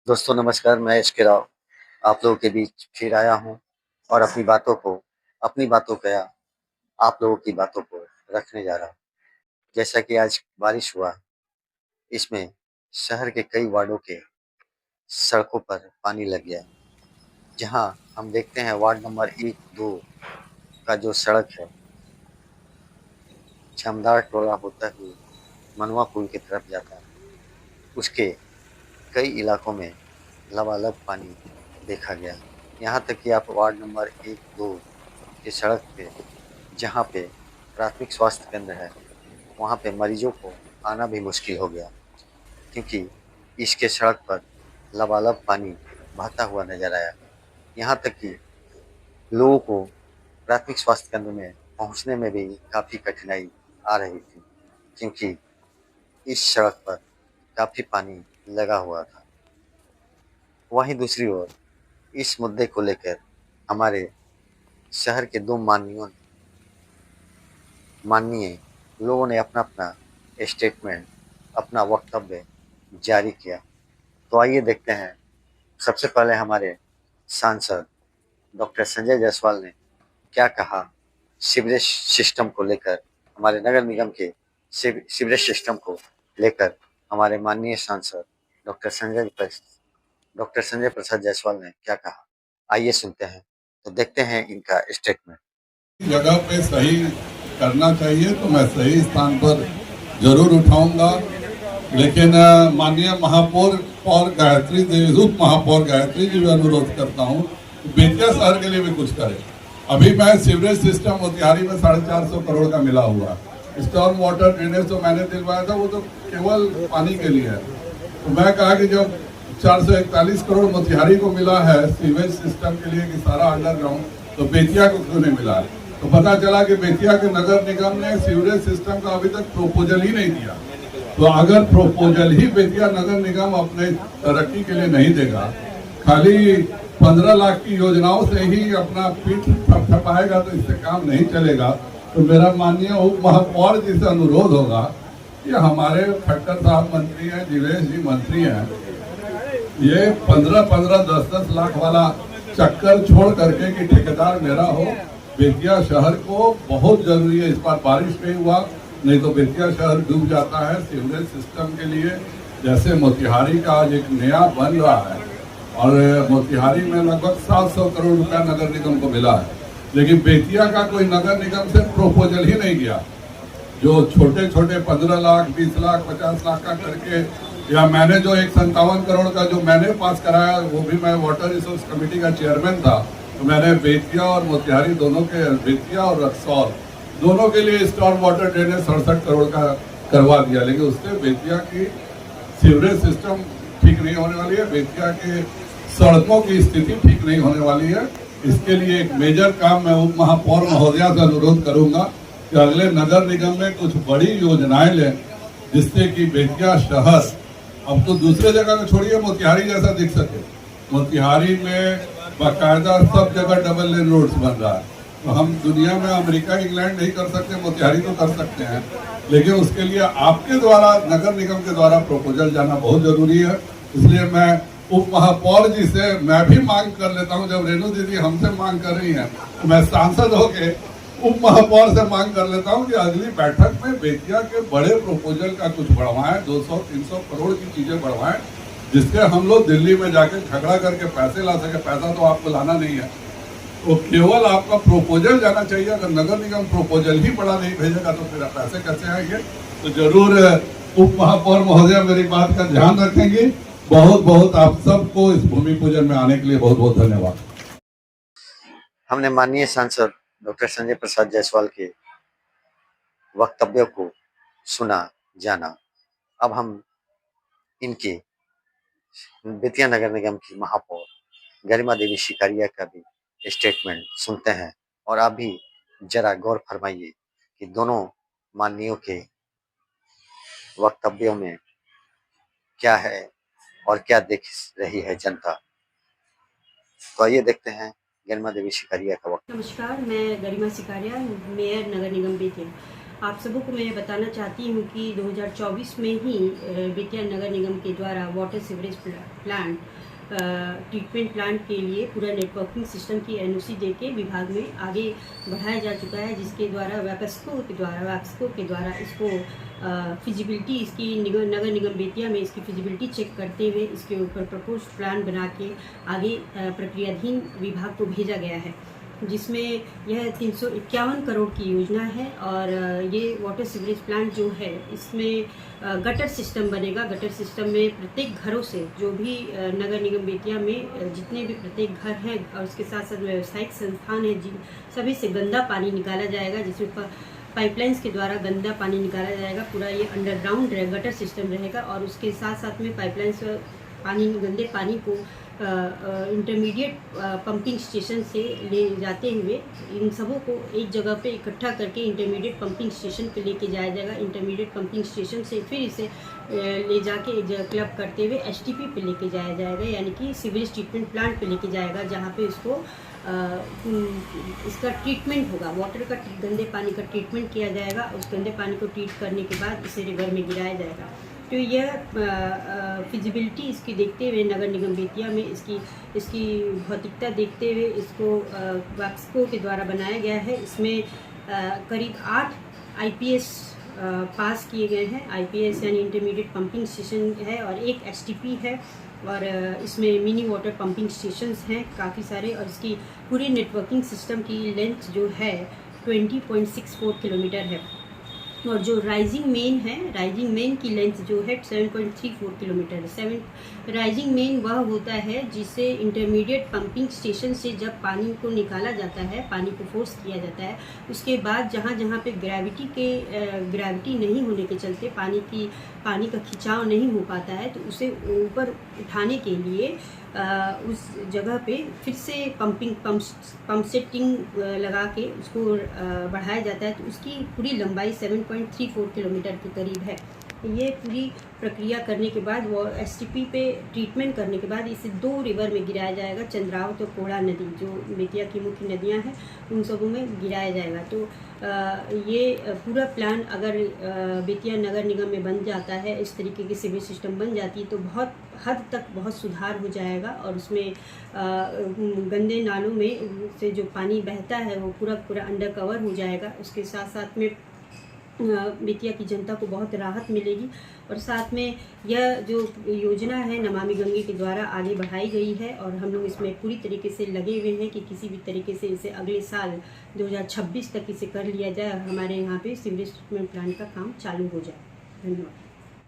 दोस्तों नमस्कार, मैं एसके राव आप लोगों के बीच फिर आया हूँ और अपनी बातों का आप लोगों की बातों को रखने जा रहा हूँ। जैसा कि आज बारिश हुआ, इसमें शहर के कई वार्डों के सड़कों पर पानी लग गया। जहाँ हम देखते हैं वार्ड नंबर 1-2 का जो सड़क है, छमदार टोला होते हुए मनवा पुल की तरफ जाता है। उसके कई इलाकों में लबालब पानी देखा गया। यहाँ तक कि आप वार्ड नंबर 1-2 की सड़क पे, जहाँ पे प्राथमिक स्वास्थ्य केंद्र है, वहाँ पे मरीजों को आना भी मुश्किल हो गया, क्योंकि इसके सड़क पर लबालब पानी बहता हुआ नजर आया। यहाँ तक कि लोगों को प्राथमिक स्वास्थ्य केंद्र में पहुँचने में भी काफ़ी कठिनाई आ रही थी, क्योंकि इस सड़क पर काफ़ी पानी लगा हुआ था। वहीं दूसरी ओर इस मुद्दे को लेकर हमारे शहर के दो माननीय लोगों ने अपना अपना स्टेटमेंट, अपना वक्तव्य जारी किया। तो आइए देखते हैं। सबसे पहले हमारे सांसद डॉक्टर संजय जायसवाल ने क्या कहा सीवरेज सिस्टम को लेकर। हमारे नगर निगम के सीवरेज सिस्टम को लेकर हमारे माननीय सांसद डॉक्टर डॉक्टर संजय प्रसाद जायसवाल ने क्या कहा, आइए सुनते हैं। तो देखते हैं इनका स्टेटमेंट। जगह पे सही करना चाहिए तो मैं सही स्थान पर जरूर उठाऊंगा, लेकिन माननीय महापौर गायत्री देवी, उप महापौर गायत्री जी भी अनुरोध करता हूँ कि बेतिया शहर के लिए भी कुछ करें। अभी मैं सीवरेज सिस्टम मोतिहारी में 450 करोड़ का मिला हुआ, स्टॉर्म वाटर ड्रेनेज जो मैंने दिलवाया था वो तो केवल पानी के लिए है। तो मैं कहा कि जब 441 करोड़ मोतिहारी को मिला है सीवेज सिस्टम के लिए कि सारा अंडरग्राउंड, तो बेतिया को क्यों नहीं मिला है। तो पता चला कि बेतिया के नगर निगम ने सीवरेज सिस्टम का अभी तक प्रोपोजल ही नहीं दिया। तो अगर प्रोपोजल ही बेतिया नगर निगम अपने तरक्की के लिए नहीं देगा, खाली 15 लाख की योजनाओं से ही अपना पीठ थपथपाएगा, तो इससे काम नहीं चलेगा। तो मेरा माननीय उप महापौर जी से अनुरोध होगा कि हमारे खट्टर साहब मंत्री हैं, जिवेश जी मंत्री हैं, ये 15-15, 10-10 लाख वाला चक्कर छोड़ करके कि ठेकेदार मेरा हो। बेतिया शहर को बहुत जरूरी है, इस बार बारिश नहीं हुआ, नहीं तो बेतिया शहर डूब जाता है सीवरेज सिस्टम के लिए। जैसे मोतिहारी का आज एक नया बन रहा है और मोतिहारी में लगभग 700 करोड़ रुपया नगर निगम को मिला है, लेकिन बेतिया का कोई नगर निगम से प्रोपोजल ही नहीं गया। जो छोटे छोटे 15 लाख, 20 लाख, 50 लाख का करके, या मैंने जो 157 करोड़ का जो मैंने पास कराया, वो भी मैं वाटर रिसोर्स कमेटी का चेयरमैन था, तो मैंने बेतिया और मोतिहारी दोनों के, बेतिया और रक्सौल दोनों के लिए स्टॉर्म वाटर ड्रेनेज 67 करोड़ का करवा दिया। लेकिन उससे बेतिया की सीवरेज सिस्टम ठीक नहीं होने वाली है, बेतिया के सड़कों की स्थिति ठीक नहीं होने वाली है। इसके लिए एक मेजर काम मैं उप महापौर महोदया से अनुरोध करूंगा कि अगले नगर निगम में कुछ बड़ी योजनाएं लें, जिससे कि बेतिया शहर अब तो दूसरे जगह में छोड़िए, मोतिहारी जैसा दिख सके। मोतिहारी में बाकायदा सब जगह डबल लेन रोड्स बन रहा है। तो हम दुनिया में अमेरिका, इंग्लैंड नहीं कर सकते, मोतिहारी तो कर सकते हैं, लेकिन उसके लिए आपके द्वारा, नगर निगम के द्वारा प्रपोजल जाना बहुत जरूरी है। इसलिए मैं उप महापौर जी से मैं भी मांग कर लेता हूं, जब रेणु दीदी हमसे मांग कर रही हैं, तो मैं सांसद होके उप महापौर से मांग कर लेता हूं कि अगली बैठक में बेतिया के बड़े प्रपोजल का कुछ बढ़वाएं, 200-300 करोड़ की चीजें बढ़वाएं, जिसके हम लोग दिल्ली में जाके झगड़ा करके पैसे ला सके। पैसा तो आपको लाना नहीं है, तो केवल आपका प्रोपोजल जाना चाहिए। अगर नगर निगम प्रोपोजल ही बड़ा नहीं भेजेगा तो फिर पैसे कैसे आएंगे। तो जरूर उप महापौर महोदय मेरी बात का ध्यान रखेंगे। बहुत बहुत आप सबको इस भूमि पूजन में आने के लिए बहुत बहुत धन्यवाद। हमने माननीय सांसद डॉक्टर संजय प्रसाद जायसवाल के वक्तव्य को सुना, जाना। अब हम इनके बेतिया नगर निगम की महापौर गरिमा देवी शिकारिया का भी स्टेटमेंट सुनते हैं, और आप भी जरा गौर फरमाइए कि दोनों माननीयों के वक्तव्यों में क्या है और क्या देख रही है जनता। तो आइए देखते हैं गरिमा देवी शिकारिया का वक्तव्य। नमस्कार, मैं गरिमा शिकारिया, मेयर नगर निगम बेतिया। आप सबों को मैं बताना चाहती हूँ कि 2024 में ही बेतिया नगर निगम के द्वारा water sewerage plant treatment plant के लिए पूरा नेटवर्किंग सिस्टम की एनओसी देके विभाग में आगे बढ़ाया जा चुका है, जिसके द्वारा वैप्सको के द्वारा इसको फिजिबिलिटी इसकी नगर निगम बेतिया में इसकी फिजिबिलिटी चेक करते हुए इसके ऊपर प्रपोज प्लान बना के आगे प्रक्रियाधीन विभाग को भेजा गया है, जिसमें यह 351 करोड़ की योजना है। और ये वाटर सीवरेज प्लांट जो है इसमें गटर सिस्टम बनेगा। गटर सिस्टम में प्रत्येक घरों से जो भी नगर निगम बेतिया में जितने भी प्रत्येक घर हैं और उसके साथ साथ व्यावसायिक संस्थान हैं, जिन सभी से गंदा पानी निकाला जाएगा, जिसमें पाइपलाइंस के द्वारा गंदा पानी निकाला जाएगा। पूरा ये अंडरग्राउंड गटर सिस्टम रहेगा और उसके साथ साथ में पाइपलाइंस गंदे पानी को इंटरमीडिएट पंपिंग स्टेशन से ले जाते हुए इन सबों को एक जगह पे इकट्ठा करके इंटरमीडिएट पंपिंग स्टेशन पे लेके जाया जाएगा। इंटरमीडिएट पंपिंग स्टेशन से फिर इसे ले जाके एक जगह क्लब करते हुए एसटीपी पे लेके जाया जाएगा, यानी कि सीवरेज ट्रीटमेंट प्लांट पे लेके जाएगा, जहाँ पे इसको इसका ट्रीटमेंट होगा। वाटर का गंदे पानी का ट्रीटमेंट किया जाएगा। उस गंदे पानी को ट्रीट करने के बाद इसे रिवर में गिराया जाएगा। तो यह फिजिबिलिटी इसकी देखते हुए नगर निगम बेतिया में इसकी भौतिकता देखते हुए इसको वैप्सको के द्वारा बनाया गया है। इसमें करीब 8 आईपीएस पास किए गए हैं। आईपीएस यानी इंटरमीडिएट पंपिंग स्टेशन है और एक एसटीपी है, और इसमें मिनी वाटर पंपिंग स्टेशंस हैं काफ़ी सारे। और इसकी पूरी नेटवर्किंग सिस्टम की लेंथ जो है 20.64 किलोमीटर है, और जो राइजिंग मेन की लेंथ जो है 7.34 किलोमीटर है। राइजिंग मेन वह होता है जिसे इंटरमीडिएट पंपिंग स्टेशन से जब पानी को निकाला जाता है, पानी को फोर्स किया जाता है, उसके बाद जहाँ पे ग्रेविटी नहीं होने के चलते पानी का खिंचाव नहीं हो पाता है, तो उसे ऊपर उठाने के लिए उस जगह पे फिर से पंप सेटिंग लगा के उसको बढ़ाया जाता है। तो उसकी पूरी लंबाई 7.34 किलोमीटर के करीब है। ये पूरी प्रक्रिया करने के बाद वो एसटीपी पे ट्रीटमेंट करने के बाद इसे 2 रिवर में गिराया जाएगा। चंद्रावत और कोड़ा नदी जो बेतिया की मुख्य नदियां हैं उन सबों में गिराया जाएगा। तो ये पूरा प्लान अगर बेतिया नगर निगम में बन जाता है, इस तरीके की सीवेज सिस्टम बन जाती है, तो बहुत हद तक बहुत सुधार हो जाएगा। और उसमें गंदे नालों में से जो पानी बहता है वो पूरा अंडर कवर हो जाएगा। उसके साथ साथ में बेतिया की जनता को बहुत राहत मिलेगी। और साथ में यह जो योजना है नमामि गंगे के द्वारा आगे बढ़ाई गई है, और हम लोग इसमें पूरी तरीके से लगे हुए हैं कि किसी भी तरीके से इसे अगले साल 2026 तक इसे कर लिया जाए और हमारे यहाँ पे सीवरेज ट्रीटमेंट प्लांट का काम चालू हो जाए। धन्यवाद।